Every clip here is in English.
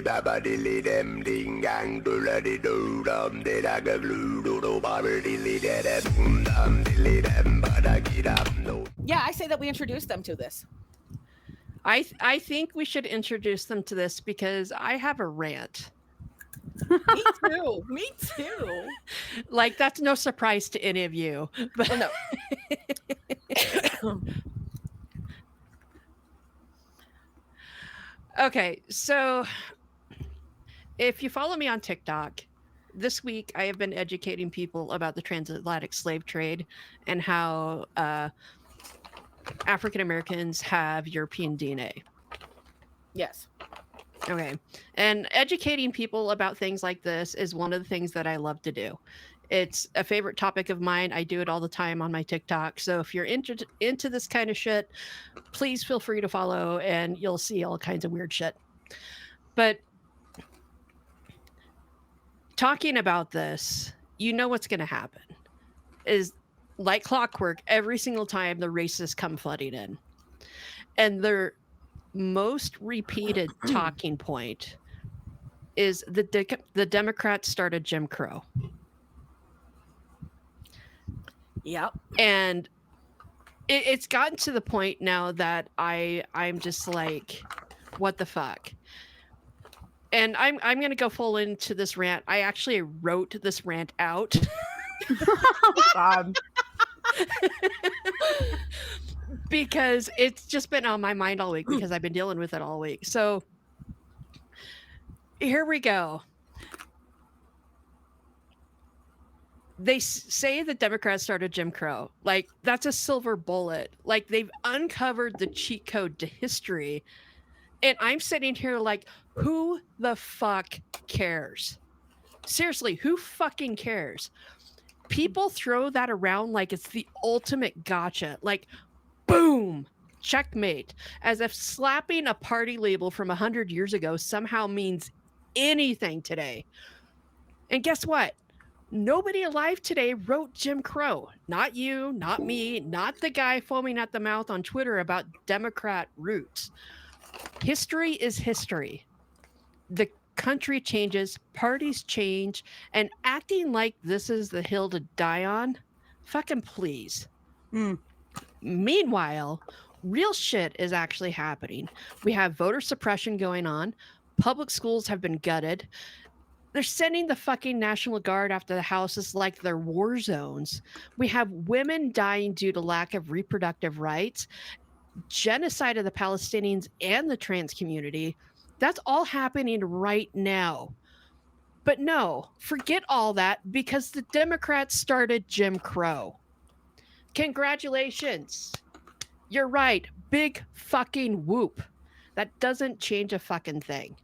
baba dilly dem ding gang doodle doo dum de da ga blue doodle baba dilly dem dilly dem bada gidam no. Yeah, I say that we introduce them to this. I think we should introduce them to this because I have a rant. Me too. Me too. Like, that's no surprise to any of you. But no. Okay, so if you follow me on TikTok, this week I have been educating people about the transatlantic slave trade and how African Americans have European DNA. Yes. Okay. And educating people about things like this is one of the things that I love to do. It's a favorite topic of mine. I do it all the time on my TikTok. So if you're into this kind of shit, please feel free to follow and you'll see all kinds of weird shit. But talking about this, you know what's going to happen is like clockwork. Every single time the racists come flooding in, and their most repeated talking point is the Democrats started Jim Crow. Yep. And it's gotten to the point now that I'm just like, what the fuck? And I'm going to go full into this rant. I actually wrote this rant out. God. Because it's just been on my mind all week because I've been dealing with it all week. So here we go. They say the Democrats started Jim Crow. Like, that's a silver bullet. Like, they've uncovered the cheat code to history. And I'm sitting here like, who the fuck cares? Seriously, who fucking cares? People throw that around like it's the ultimate gotcha. Like, boom, checkmate. As if slapping a party label from 100 years ago somehow means anything today. And guess what? Nobody alive today wrote Jim Crow. Not you, not me, not the guy foaming at the mouth on Twitter about Democrat roots. History is history. The country changes, parties change, and acting like this is the hill to die on, fucking please. Meanwhile, real shit is actually happening. We have voter suppression going on. Public schools have been gutted. They're sending the fucking National Guard after the houses like they're war zones. We have women dying due to lack of reproductive rights, genocide of the Palestinians and the trans community. That's all happening right now. But no, forget all that because the Democrats started Jim Crow. Congratulations. You're right. Big fucking whoop. That doesn't change a fucking thing.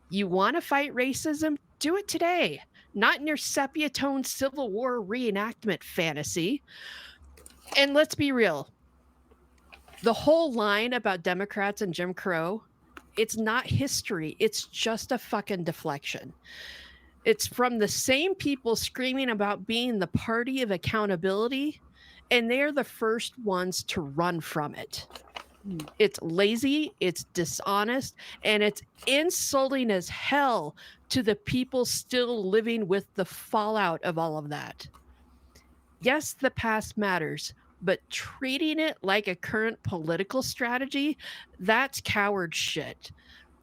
You want to fight racism? Do it today. Not in your sepia-toned Civil War reenactment fantasy. And let's be real. The whole line about Democrats and Jim Crow, it's not history. It's just a fucking deflection. It's from the same people screaming about being the party of accountability, and they're the first ones to run from it. It's lazy, it's dishonest, and it's insulting as hell to the people still living with the fallout of all of that. Yes, the past matters, but treating it like a current political strategy, that's coward shit.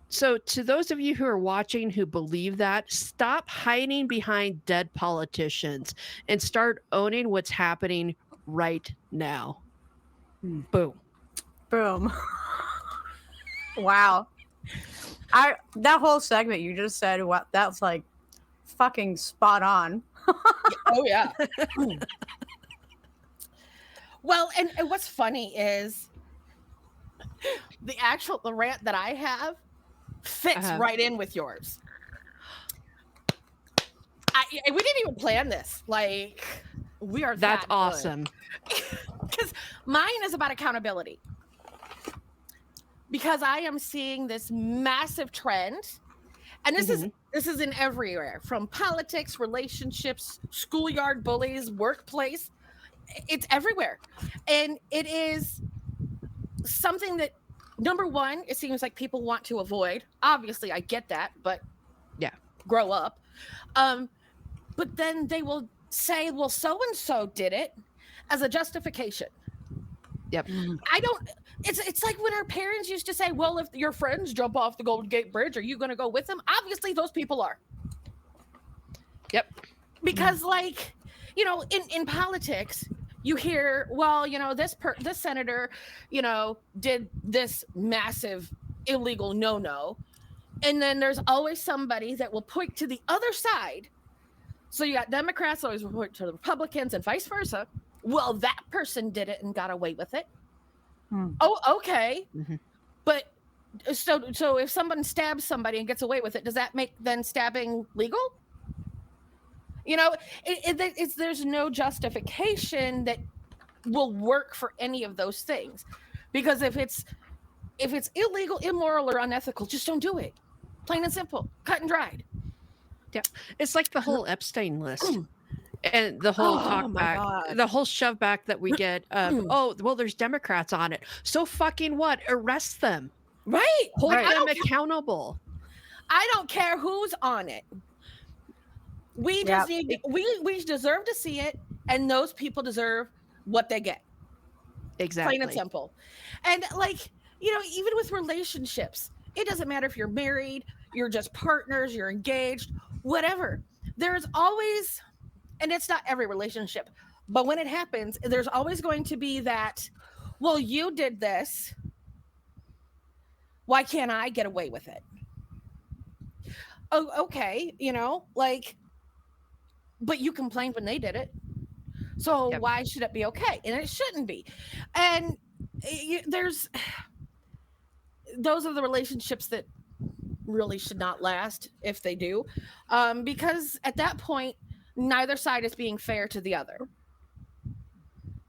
So to those of you who are watching who believe that, stop hiding behind dead politicians and start owning what's happening right now. Boom. Boom. Wow. That whole segment you just said, what, that's like fucking spot on. Oh yeah. Well, and what's funny is the rant that I have fits right in with yours. We didn't even plan this. Like, we are that's that awesome. Because mine is about accountability. Because I am seeing this massive trend, and this is in everywhere, from politics, relationships, schoolyard bullies, workplace. It's everywhere. And it is something that number one, it seems like people want to avoid. Obviously, I get that, but Yeah. grow up. But then they will say, well, so and so did it as a justification. Yep. I don't. It's like when our parents used to say, well, if your friends jump off the Golden Gate Bridge, are you going to go with them? Obviously, those people are. Yep. Because, like, you know, in politics, you hear, well, you know, this senator, you know, did this massive illegal no, and then there's always somebody that will point to the other side. So you got Democrats always point to the Republicans and vice versa. Well, that person did it and got away with it. Oh, okay. But so if someone stabs somebody and gets away with it, does that make then stabbing legal? You know, there's no justification that will work for any of those things, because if it's illegal, immoral, or unethical, just don't do it. Plain and simple, cut and dried. Yeah, it's like the whole Epstein list. And the whole talk back, the whole shove back that we get of, oh, well, there's Democrats on it. So fucking what? Arrest them. Right. Hold them accountable. I don't care who's on it. We just need, we deserve to see it, and those people deserve what they get. Exactly. Plain and simple. And, like, you know, even with relationships, it doesn't matter if you're married, you're just partners, you're engaged, whatever. There's always, and it's not every relationship, but when it happens, there's always going to be that, well, you did this, why can't I get away with it? Oh, okay, you know, like, but you complained when they did it, so why should it be okay? And it shouldn't be. And there's, those are the relationships that really should not last if they do, because at that point, neither side is being fair to the other.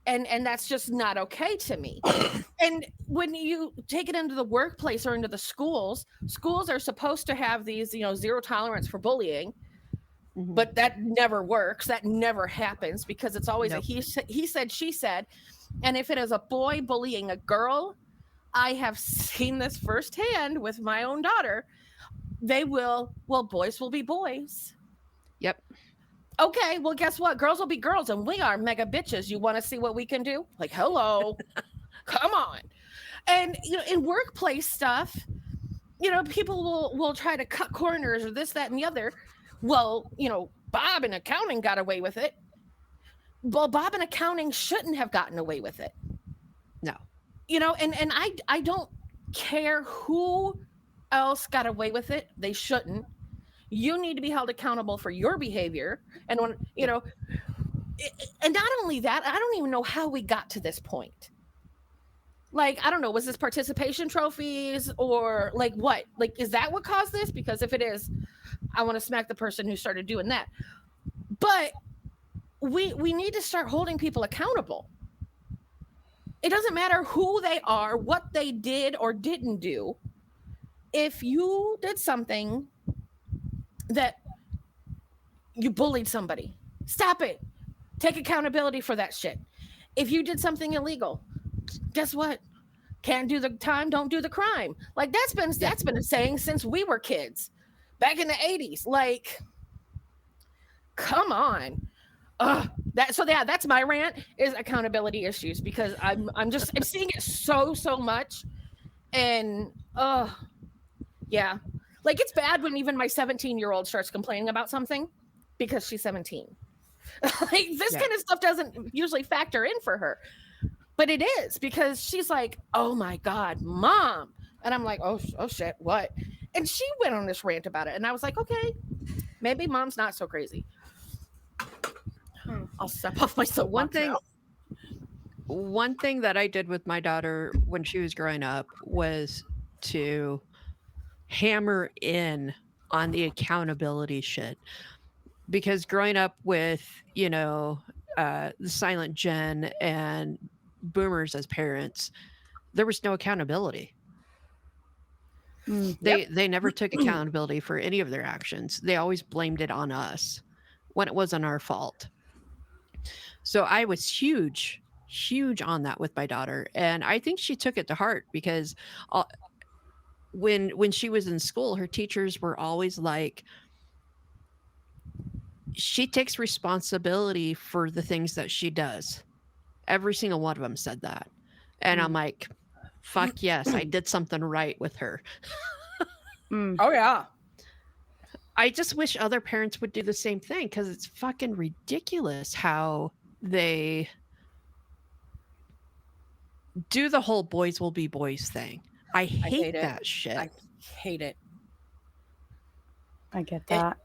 And that's just not okay to me. And when you take it into the workplace or into the schools are supposed to have these, you know, zero tolerance for bullying, but that never works. That never happens, because it's always a he said, she said. And if it is a boy bullying a girl, I have seen this firsthand with my own daughter. Boys will be boys. Yep. Okay, well, guess what? Girls will be girls, and we are mega bitches. You want to see what we can do? Like, hello, come on. And, you know, in workplace stuff, you know, people will try to cut corners or this, that, and the other. Well, you know, Bob in accounting got away with it. Well, Bob in accounting shouldn't have gotten away with it. No. You know, and I don't care who else got away with it. They shouldn't. You need to be held accountable for your behavior. And when, you know, and not only that, I don't even know how we got to this point. Like, I don't know, was this participation trophies or like what? Like, is that what caused this? Because if it is, I want to smack the person who started doing that. But we need to start holding people accountable. It doesn't matter who they are, what they did or didn't do. If you did something that you bullied somebody, stop it. Take accountability for that shit. If you did something illegal, guess what? Can't do the time, don't do the crime. Like, that's been a saying since we were kids, back in the 80s. Like, come on. That's my rant, is accountability issues, because I'm seeing it so much, and yeah. Like, it's bad when even my 17-year-old starts complaining about something because she's 17. Like, this kind of stuff doesn't usually factor in for her. But it is, because she's like, oh my God, Mom. And I'm like, oh shit, what? And she went on this rant about it. And I was like, okay, maybe Mom's not so crazy. I'll step off my soapbox now. One thing that I did with my daughter when she was growing up was to hammer in on the accountability shit, because growing up with, you know, the silent gen and boomers as parents, there was no accountability. They never took accountability for any of their actions. They always blamed it on us when it wasn't our fault. So I was huge huge on that with my daughter, and I think she took it to heart because uh, when she was in school, her teachers were always like, she takes responsibility for the things that she does. Every single one of them said that. And I'm like, fuck yes, I did something right with her. Oh yeah. I just wish other parents would do the same thing because it's fucking ridiculous how they do the whole boys will be boys thing. I hate it. that shit. I hate it. I get that.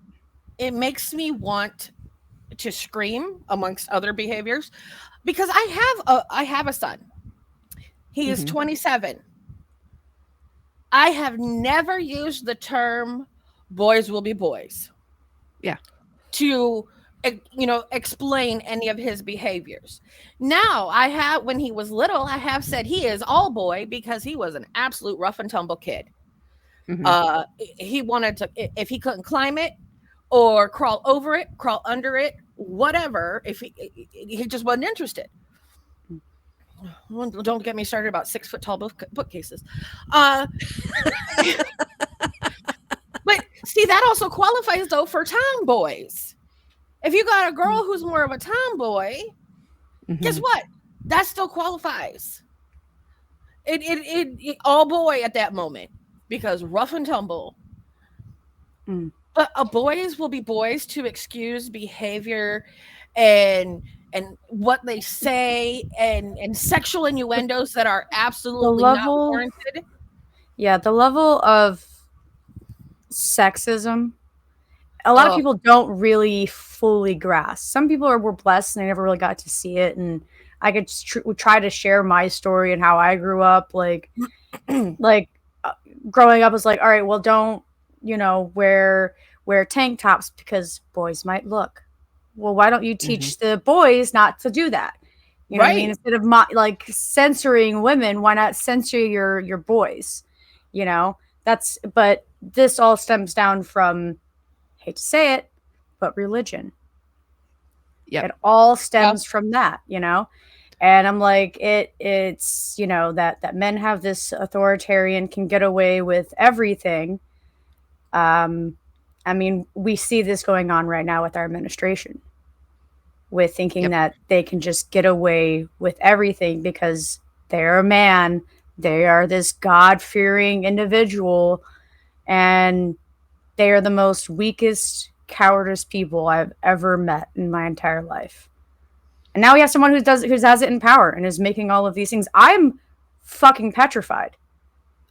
It makes me want to scream amongst other behaviors because I have a son. He is 27. I have never used the term boys will be boys. Yeah. To explain any of his behaviors. Now, when he was little, I have said he is all boy because he was an absolute rough and tumble kid. He wanted to, if he couldn't climb it or crawl over it, crawl under it, whatever, if he just wasn't interested. Don't get me started about 6 foot tall bookcases. But see, that also qualifies though for tomboys. If you got a girl who's more of a tomboy, guess what? That still qualifies. It all boy at that moment because rough and tumble. But boys will be boys to excuse behavior and what they say and sexual innuendos that are absolutely not warranted. Yeah, the level of sexism, a lot of people don't really fully grasp. Some people were blessed and they never really got to see it, and I could try to share my story and how I grew up. Like growing up was like, all right, well, don't wear tank tops because boys might look. Well, why don't you teach the boys not to do that? You know what I mean? Instead of like censoring women, why not censor your boys? But this all stems down from, hate to say it, but religion. It all stems from that, And I'm like, it's that men have this authoritarian, can get away with everything. I mean, we see this going on right now with our administration, with thinking that they can just get away with everything because they're a man, they are this God-fearing individual, and they are the most weakest, cowardice people I've ever met in my entire life. And now we have someone who has it in power and is making all of these things. I'm fucking petrified.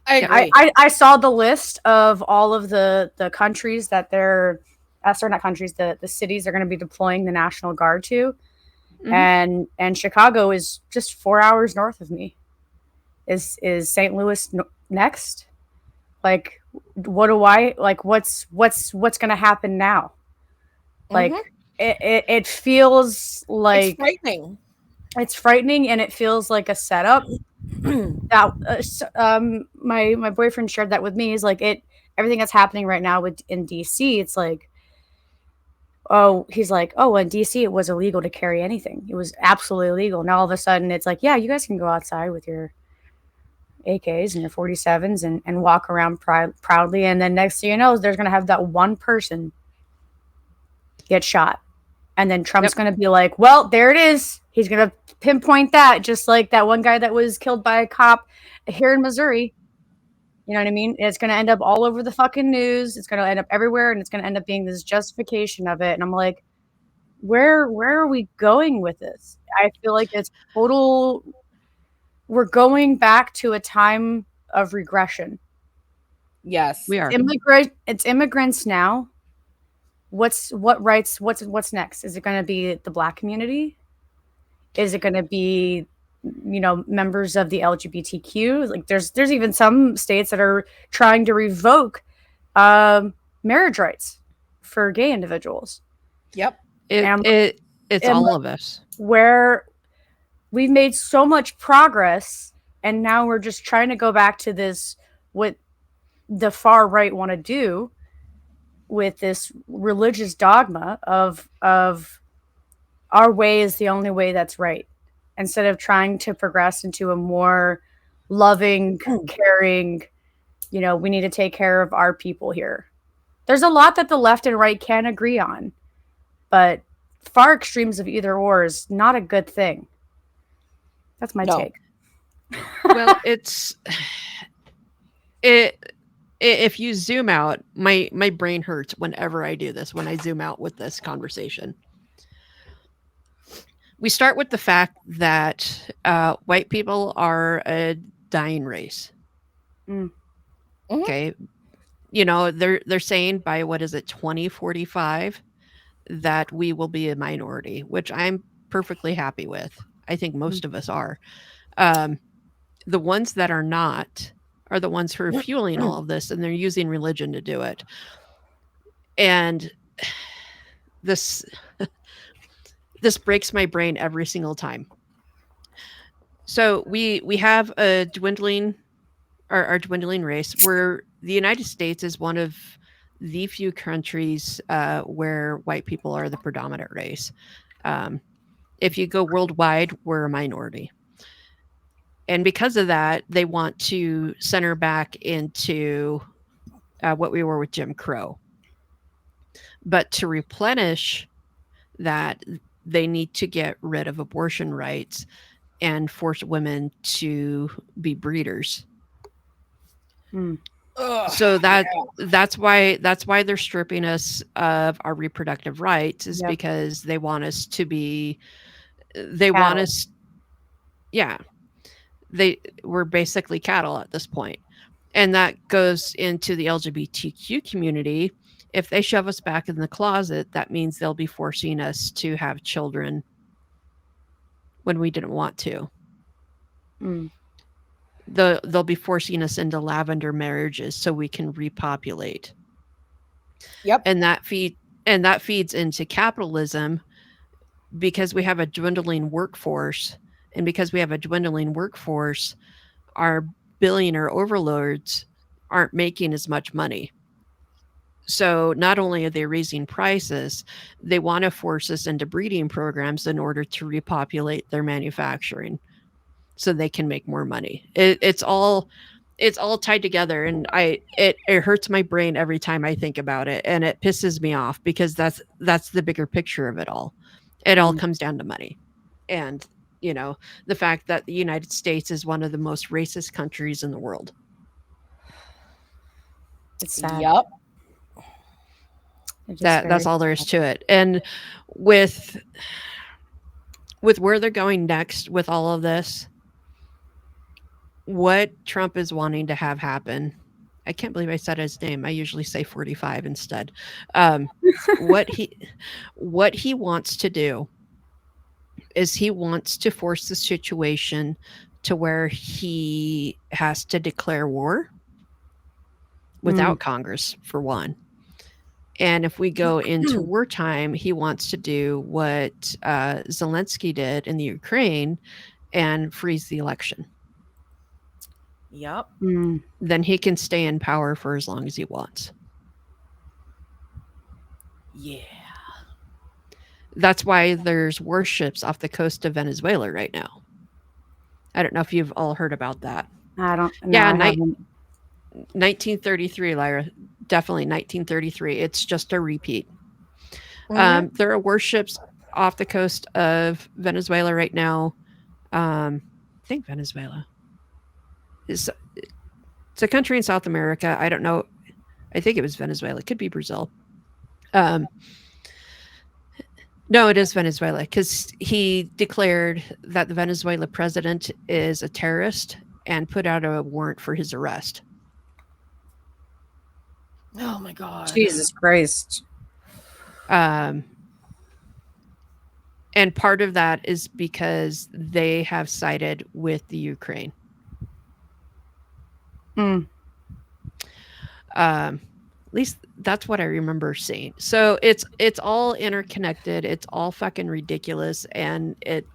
I saw the list of all of the countries that they're not countries, the cities they're going to be deploying the National Guard to. And Chicago is just 4 hours north of me. Is St. Louis next? Like, what do I like? What's going to happen now? Like, it feels like it's frightening. It's frightening, and it feels like a setup. That my boyfriend shared that with me. He's like, everything that's happening right now in DC. It's like, he's like, in DC it was illegal to carry anything. It was absolutely illegal. Now all of a sudden it's like, yeah, you guys can go outside with your AKs and your 47s and walk around proudly. And then next thing you know, there's going to have that one person get shot. And then Trump's going to be like, well, there it is. He's going to pinpoint that, just like that one guy that was killed by a cop here in Missouri. You know what I mean? It's going to end up all over the fucking news. It's going to end up everywhere, and it's going to end up being this justification of it. And I'm like, where are we going with this? I feel like it's total. We're going back to a time of regression. Yes, we are. It's immigrants now. What's next? Is it going to be the Black community? Is it going to be, members of the LGBTQ? Like, there's even some states that are trying to revoke marriage rights for gay individuals. Yep. It's all of us. Where we've made so much progress, and now we're just trying to go back to this, what the far right want to do with this religious dogma of our way is the only way that's right. instead of trying to progress into a more loving, caring, we need to take care of our people here. There's a lot that the left and right can agree on, but far extremes of either or is not a good thing. That's my take. Well, if you zoom out, my brain hurts whenever I do this, when I zoom out with this conversation. We start with the fact that white people are a dying race. Okay. They're saying by, what is it, 2045, that we will be a minority, which I'm perfectly happy with. I think most of us are. The ones that are not are the ones who are fueling all of this, and they're using religion to do it. And this breaks my brain every single time. So we have a dwindling, our dwindling race, where the United States is one of the few countries where white people are the predominant race. If you go worldwide, we're a minority. And because of that, they want to center back into what we were with Jim Crow. But to replenish that, they need to get rid of abortion rights and force women to be breeders. So that's why they're stripping us of our reproductive rights, is because they want us to be, want us, we're basically cattle at this point. And that goes into the LGBTQ community. If they shove us back in the closet, that means they'll be forcing us to have children when we didn't want to. They'll be forcing us into lavender marriages so we can repopulate. Yep. And that feeds into capitalism, because we have a dwindling workforce. And because we have a dwindling workforce, our billionaire overlords aren't making as much money. So not only are they raising prices, they want to force us into breeding programs in order to repopulate their manufacturing so they can make more money. It's all tied together, and it hurts my brain every time I think about it, and it pisses me off, because that's the bigger picture of it all. It all comes down to money. And the fact that the United States is one of the most racist countries in the world. It's sad. Yep. That's all there is to it. And with where they're going next with all of this, what Trump is wanting to have happen, I can't believe I said his name. I usually say 45 instead. What he wants to do is he wants to force the situation to where he has to declare war without Congress, for one. And if we go into wartime, he wants to do what Zelensky did in the Ukraine and freeze the election. Yep. Then he can stay in power for as long as he wants. Yeah. That's why there's warships off the coast of Venezuela right now. I don't know if you've all heard about that. I don't. No, Yeah, I haven't. 1933, Lyra. Definitely 1933. It's just a repeat. There are warships off the coast of Venezuela right now. I think Venezuela. It's a country in South America. I don't know. I think it was Venezuela. It could be Brazil. No, it is Venezuela, because he declared that the Venezuela president is a terrorist and put out a warrant for his arrest. Oh my God. Jesus Christ. And part of that is because they have sided with the Ukraine. At least that's what I remember seeing. So it's all interconnected. It's all fucking ridiculous. And it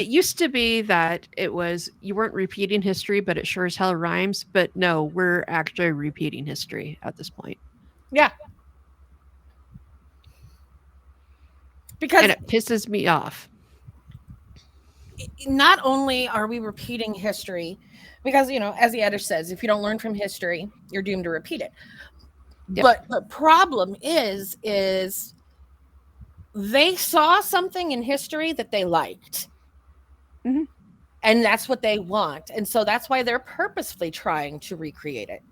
used to be that it was, you weren't repeating history, but it sure as hell rhymes. But no, we're actually repeating history at this point. Yeah. Because And it pisses me off. not only are we repeating history, because, as the adage says, if you don't learn from history, you're doomed to repeat it. Yep. But the problem is they saw something in history that they liked. Mhm. And that's what they want. And so that's why they're purposefully trying to recreate it.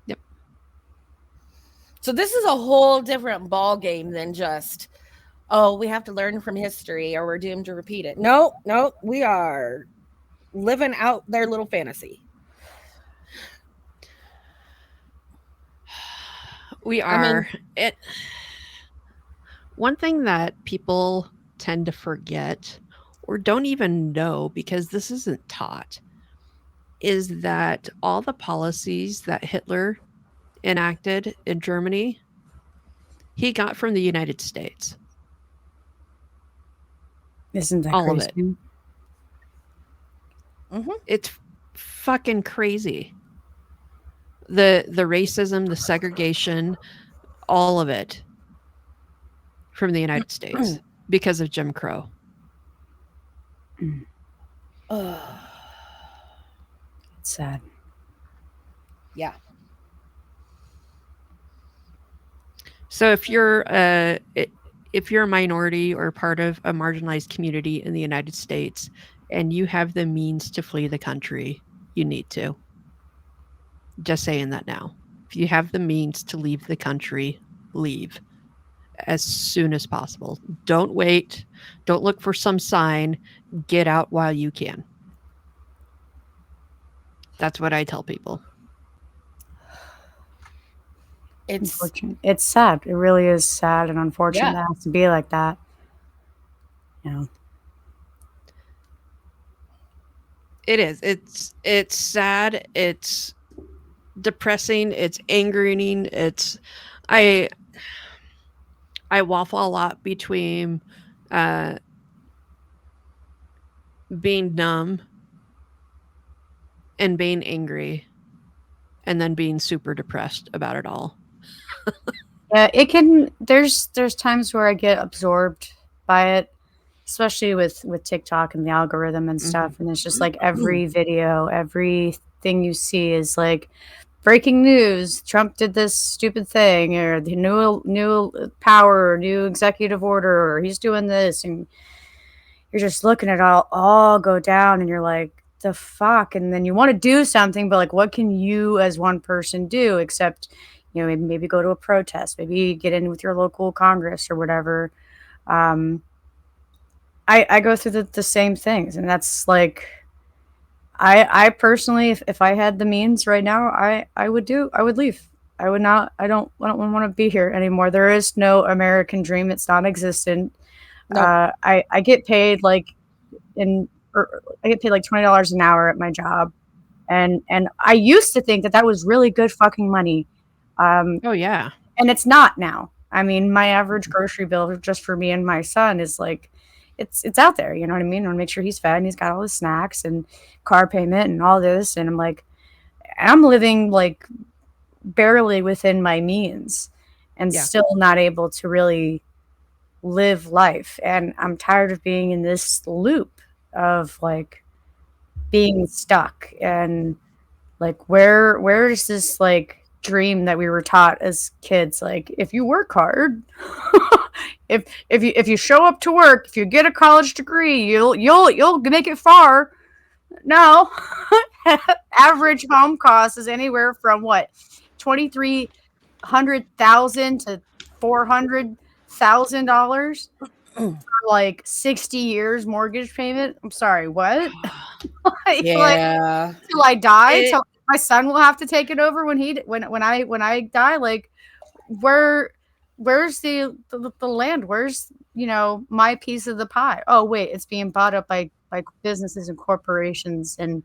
Yep. So this is a whole different ball game than just, oh, we have to learn from history or we're doomed to repeat it. No, we are living out their little fantasy. We are. One thing that people tend to forget or don't even know, because this isn't taught, is that all the policies that Hitler enacted in Germany, he got from the United States. Isn't that All crazy? of it. Mm-hmm. It's fucking crazy. The racism, the segregation, all of it from the United States because of Jim Crow. It's sad. Yeah. So if you're a minority or part of a marginalized community in the United States and you have the means to flee the country, you need to. Just saying that now. If you have the means to leave the country, leave as soon as possible. Don't wait. Don't look for some sign. Get out while you can. That's what I tell people. It's Unfortunate. It's sad. It really is sad and unfortunate Yeah. that it has to be like that. You know. It is. It's sad. It's depressing. It's angering. I waffle a lot between being numb and being angry and then being super depressed about it all. Yeah, it can. There's times where I get absorbed by it, especially with TikTok and the algorithm and stuff. And it's just like every video, everything you see is like breaking news. Trump did this stupid thing, or the new power, or new executive order, or he's doing this, and you're just looking at it all go down, and you're like, the fuck. And then you want to do something, but like, what can you as one person do except, maybe go to a protest, maybe get in with your local Congress or whatever. I go through the same things, and that's like, I personally, if I had the means right now, I would leave. I would not. I don't want to be here anymore. There is no American dream. It's non-existent. No. I get paid like I get paid like $20 an hour at my job, and I used to think that was really good fucking money. Oh yeah. And it's not now. I mean, my average grocery bill just for me and my son is like, it's out there. You know what I mean? I want to make sure he's fed and he's got all his snacks and car payment and all this. And I'm like, I'm living like barely within my means and still not able to really live life. And I'm tired of being in this loop of like being stuck, and like where is this like dream that we were taught as kids, like if you work hard, if you show up to work, if you get a college degree, you'll make it far. No. Average home cost is anywhere from what, 2,300,000 to $400,000 for like 60 years mortgage payment. I'm sorry, what? Yeah. Like, till I die, till my son will have to take it over when I die. Like, where's the land? Where's my piece of the pie? Oh wait, it's being bought up by businesses and corporations, and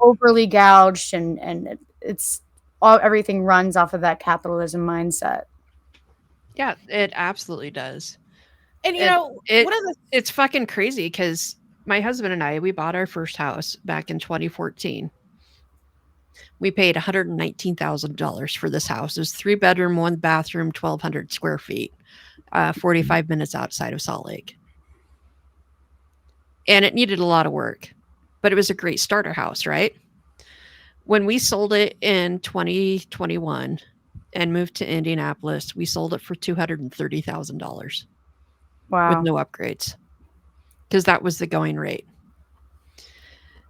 overly gouged, and it's all, everything runs off of that capitalism mindset. Yeah, it absolutely does. And it's fucking crazy because my husband and I, we bought our first house back in 2014. We paid $119,000 for this house. It was 3-bedroom, 1 bathroom, 1,200 square feet. 45 minutes outside of Salt Lake. And it needed a lot of work, but it was a great starter house, right? When we sold it in 2021 and moved to Indianapolis, we sold it for $230,000 with Wow. no upgrades because that was the going rate.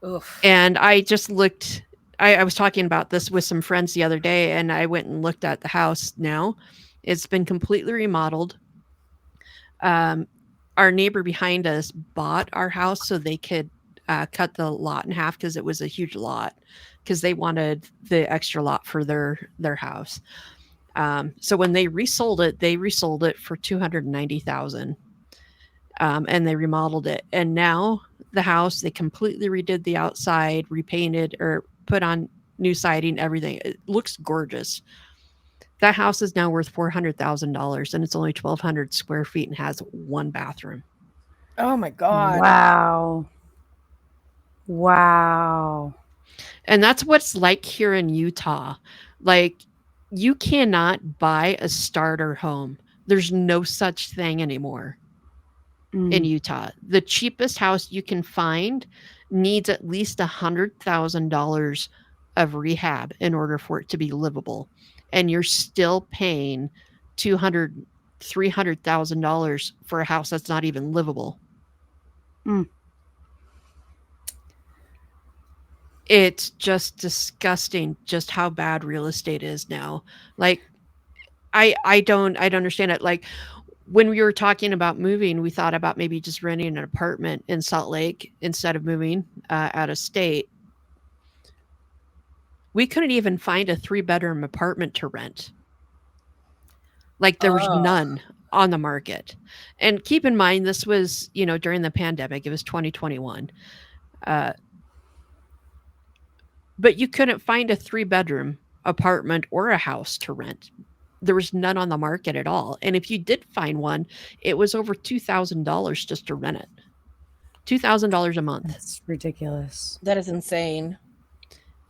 Oof. And I just looked, I was talking about this with some friends the other day, and I went and looked at the house now. It's been completely remodeled. Our neighbor behind us bought our house so they could cut the lot in half because it was a huge lot because they wanted the extra lot for their house. So when they resold it for 290,000, and they remodeled it. And now the house, they completely redid the outside, repainted or put on new siding, everything. It looks gorgeous. That house is now worth $400,000, and it's only 1,200 square feet and has one bathroom. Oh my God. Wow. Wow. And that's what's like here in Utah. Like, you cannot buy a starter home. There's no such thing anymore in Mm. Utah. The cheapest house you can find needs at least $100,000 of rehab in order for it to be livable. And you're still paying $300,000 for a house that's not even livable. Mm. It's just disgusting just how bad real estate is now. Like, I don't understand it. Like, when we were talking about moving, we thought about maybe just renting an apartment in Salt Lake instead of moving out of state. We couldn't even find a 3-bedroom apartment to rent. Like, there was Oh. none on the market. And keep in mind, this was, during the pandemic. It was 2021. But you couldn't find a 3-bedroom apartment or a house to rent. There was none on the market at all. And if you did find one, it was over $2,000 just to rent it. $2,000 a month. That's ridiculous. That is insane.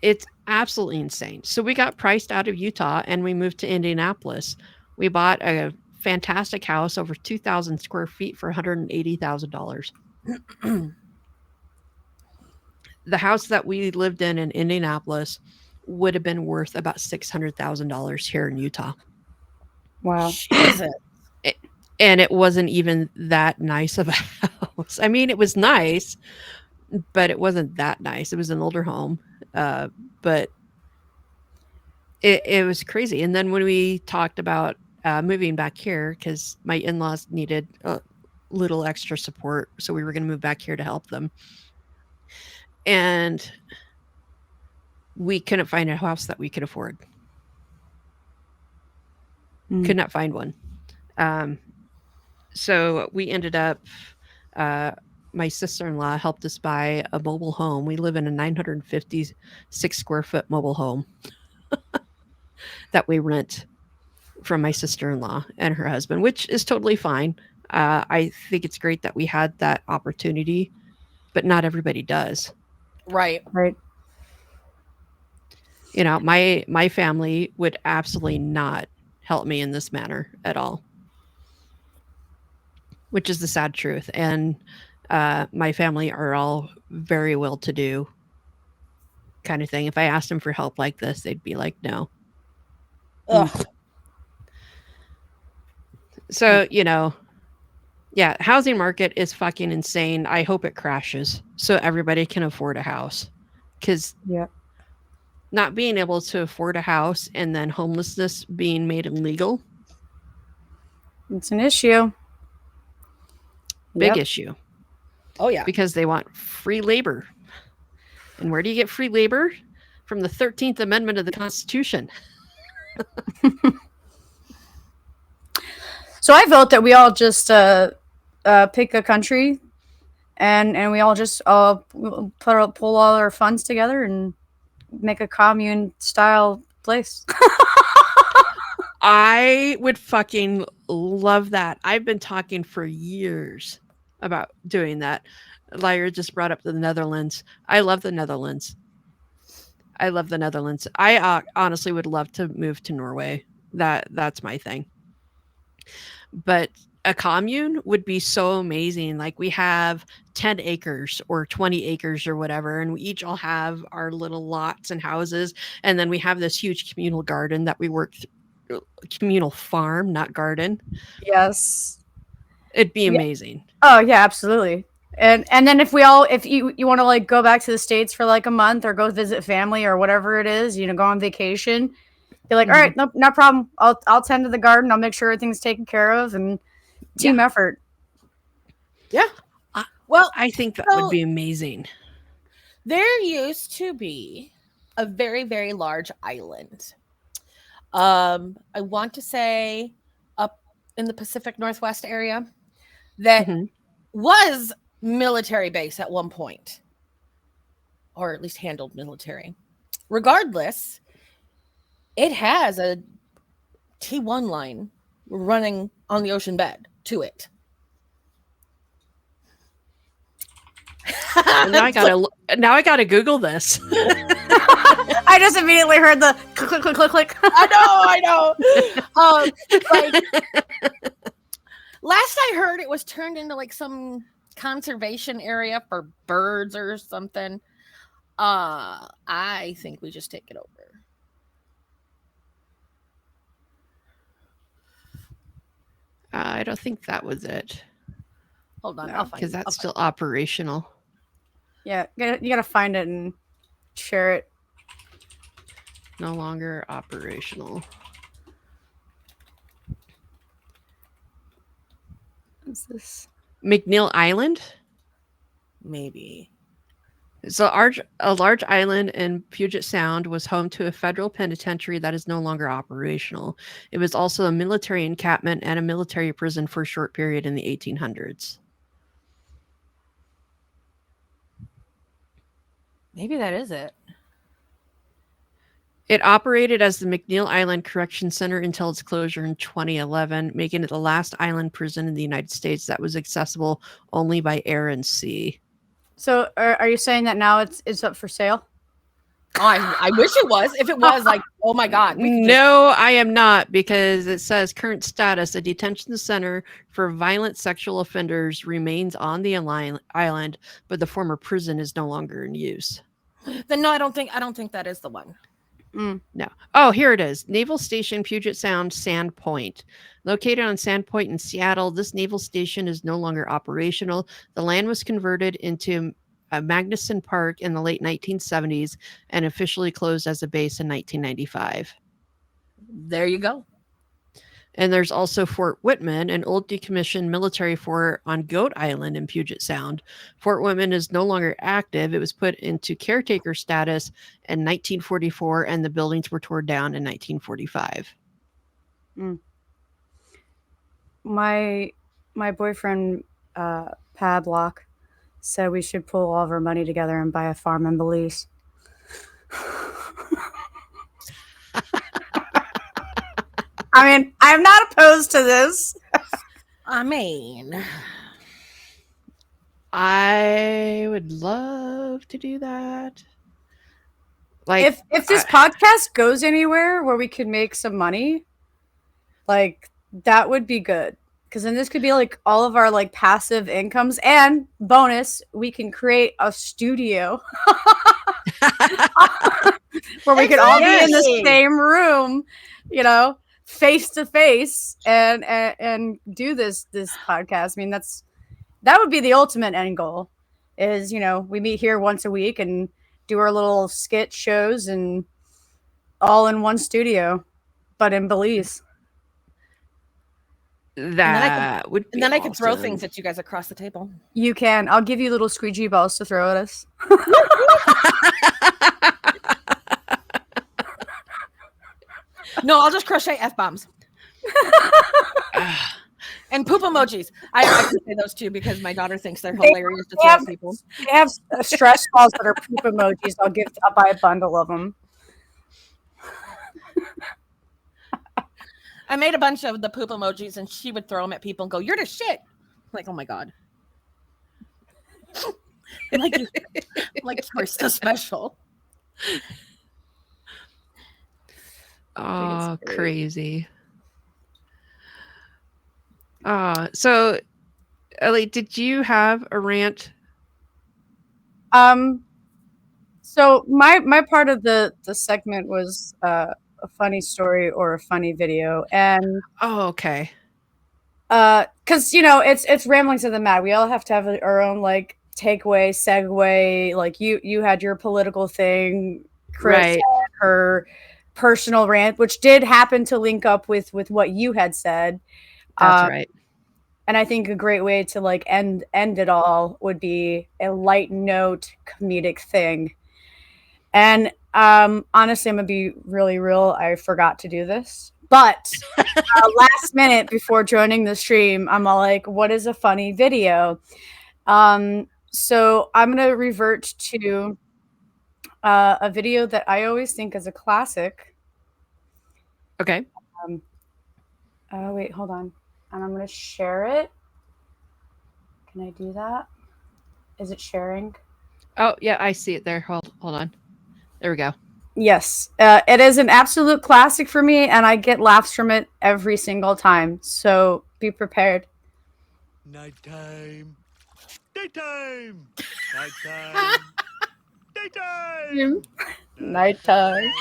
It's absolutely insane. So we got priced out of Utah and we moved to Indianapolis. We bought a fantastic house over 2,000 square feet for $180,000. The house that we lived in Indianapolis would have been worth about $600,000 here in Utah. Wow. Jesus. And it wasn't even that nice of a house. I mean, it was nice, but it wasn't that nice. It was an older home, but it was crazy. And then when we talked about moving back here, because my in-laws needed a little extra support, so we were going to move back here to help them. And we couldn't find a house that we could afford. Could not find one. So we ended up, my sister-in-law helped us buy a mobile home. We live in a 956 square foot mobile home that we rent from my sister-in-law and her husband, which is totally fine. I think it's great that we had that opportunity, but not everybody does. Right. Right. My family would absolutely not help me in this manner at all, which is the sad truth. And my family are all very well-to-do kind of thing. If I asked them for help like this, they'd be like, no. Ugh. So, yeah, housing market is fucking insane. I hope it crashes so everybody can afford a house. Because not being able to afford a house and then homelessness being made illegal. It's an issue. Big issue. Oh, yeah. Because they want free labor. And where do you get free labor? From the 13th Amendment of the Constitution. So I vote that we all just pick a country, and we all just pull all our funds together and make a commune style place. I would fucking love that. I've been talking for years about doing that. Lyra just brought up the Netherlands. I love the Netherlands. I honestly would love to move to Norway. That's my thing. But a commune would be so amazing. Like we have 10 acres or 20 acres or whatever, and we each all have our little lots and houses. And then we have this huge communal garden that we work communal farm, not garden. Yes. It'd be Yeah. amazing. Oh yeah, absolutely. And then if you want to like go back to the States for like a month or go visit family or whatever it is, go on vacation, be like, all right, no problem. I'll tend to the garden. I'll make sure everything's taken care of, and team effort. Yeah. Well, I think that would be amazing. There used to be a very, very large island. I want to say up in the Pacific Northwest area that was military base at one point, or at least handled military. Regardless, it has a T1 line running on the ocean bed to it. Now I gotta Google this. I just immediately heard the click, click, click, click. I know. Last I heard, it was turned into like some conservation area for birds or something. I think we just take it over. I don't think that was it. Hold on, I'll find it. Because that's still operational. Yeah, you gotta find it and share it. No longer operational. What's this? McNeil Island? Maybe. So a large island in Puget Sound was home to a federal penitentiary that is no longer operational. It was also a military encampment and a military prison for a short period in the 1800s. Maybe that is it. It operated as the McNeil Island Correction Center until its closure in 2011, making it the last island prison in the United States that was accessible only by air and sea. So are you saying that now it's up for sale? Oh, I wish it was. If it was, like, oh my God. No, I am not, because it says current status: a detention center for violent sexual offenders remains on the island, but the former prison is no longer in use. Then no, I don't think that is the one. No. Oh, here it is. Naval Station, Puget Sound, Sand Point. Located on Sand Point in Seattle, this naval station is no longer operational. The land was converted into Magnuson Park in the late 1970s and officially closed as a base in 1995. There you go. And there's also Fort Whitman, an old decommissioned military fort on Goat Island in Puget Sound. Fort Whitman is no longer active. It was put into caretaker status in 1944, and the buildings were torn down in 1945. My boyfriend, Padlock, said we should pull all of our money together and buy a farm in Belize. I mean, I'm not opposed to this. I mean, I would love to do that. Like, if this podcast goes anywhere where we could make some money, like, that would be good. Because then this could be like all of our like passive incomes, and bonus, we can create a studio where we could all be in the same room, face to face, and do this podcast. I mean, that would be the ultimate end goal. Is we meet here once a week and do our little skit shows, and all in one studio, but in Belize. That would be and then awesome. I could throw things at you guys across the table. You can. I'll give you little squeegee balls to throw at us. No, I'll just crochet F-bombs. And poop emojis. I can say those too because my daughter thinks they're hilarious to throw at people. They have stress balls that are poop emojis. I'll buy a bundle of them. I made a bunch of the poop emojis, and she would throw them at people and go, "You're the shit." I'm like, oh my God. I'm like, you're so special. Oh, crazy. So Ellie, did you have a rant? So my part of the segment was a funny story or a funny video, and Oh, okay. because it's ramblings of the mad. We all have to have our own like takeaway, segue. Like you had your political thing, Chris Right. had her personal rant, which did happen to link up with what you had said. That's Um, right. And I think a great way to like end it all would be a light note comedic thing. And honestly, I'm gonna be really real. I forgot to do this, but last minute before joining the stream, I'm all like, "What is a funny video?" So I'm gonna revert to a video that I always think is a classic. Okay. Oh wait, hold on, and I'm gonna share it. Can I do that? Is it sharing? Oh, yeah, I see it there. Hold on. There we go. Yes, it is an absolute classic for me, and I get laughs from it every single time. So be prepared. Nighttime. Daytime. Nighttime. Daytime. Nighttime.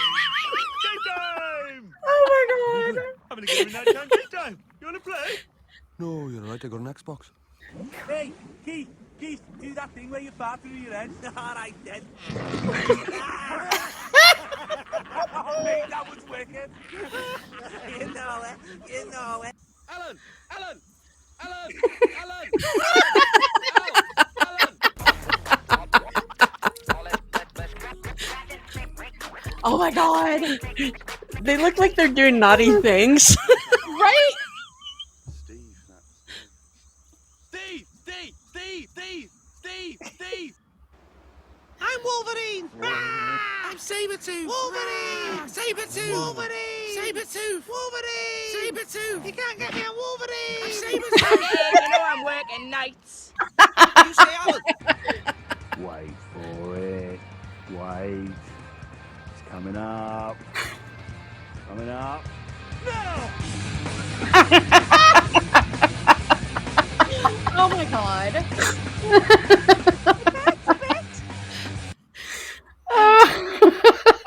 Daytime. Oh my god. I'm gonna give you nighttime, daytime. You wanna play? No, you're right. I got an Xbox. Hey, Keith, do that thing where you fart through your head. All right, then. Oh, mate, that was wicked. You know it. Alan. Oh my god. They look like they're doing naughty things. Right? Steve! I'm Wolverine! I'm Sabretooth! Wolverine! Sabretooth! Wolverine! Sabretooth! Wolverine! Sabretooth! You can't get me on Wolverine! I'm Sabretooth! You know I'm working nights! You say Alan? Wait for it. Wait. It's coming up. Coming up. No! Oh my god.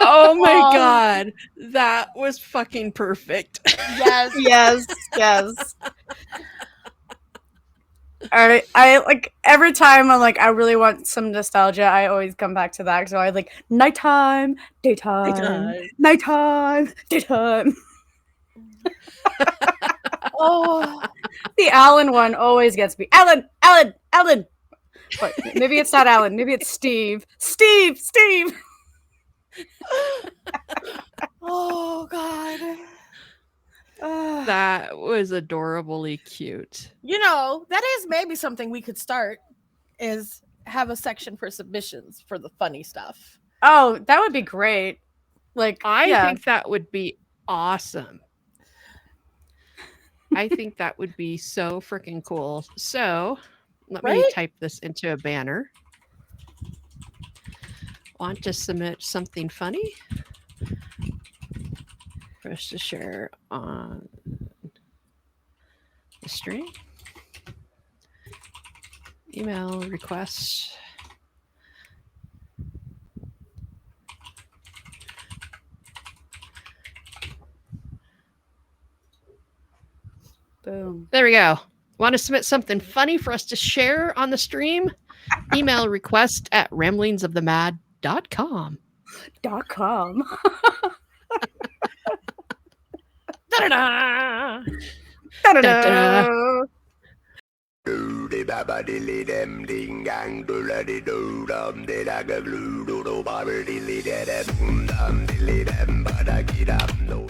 Oh my god. That was fucking perfect. Yes. Yes. All right, I like every time I'm like I really want some nostalgia. I always come back to that. So I like nighttime, daytime, nighttime, daytime. Oh. The Alan one always gets me. Alan. Wait, maybe it's not Alan. Maybe it's Steve. Steve. Oh god. That was adorably cute. You know, that is maybe something we could start is have a section for submissions for the funny stuff. Oh, that would be great. Like I think that would be awesome. I think that would be so freaking cool. So let me type this into a banner. Want to submit something funny for us to share on the stream? Email request. Boom. There we go. Want to submit something funny for us to share on the stream? Email request at ramblingsofthemad.com. .com. Da-da-da! Da-da-da. Doody baba dilly dem ding gang doolady doo dum de da ga glue doodle bobber dilly da dum dum dilly dem ba da gi dum no.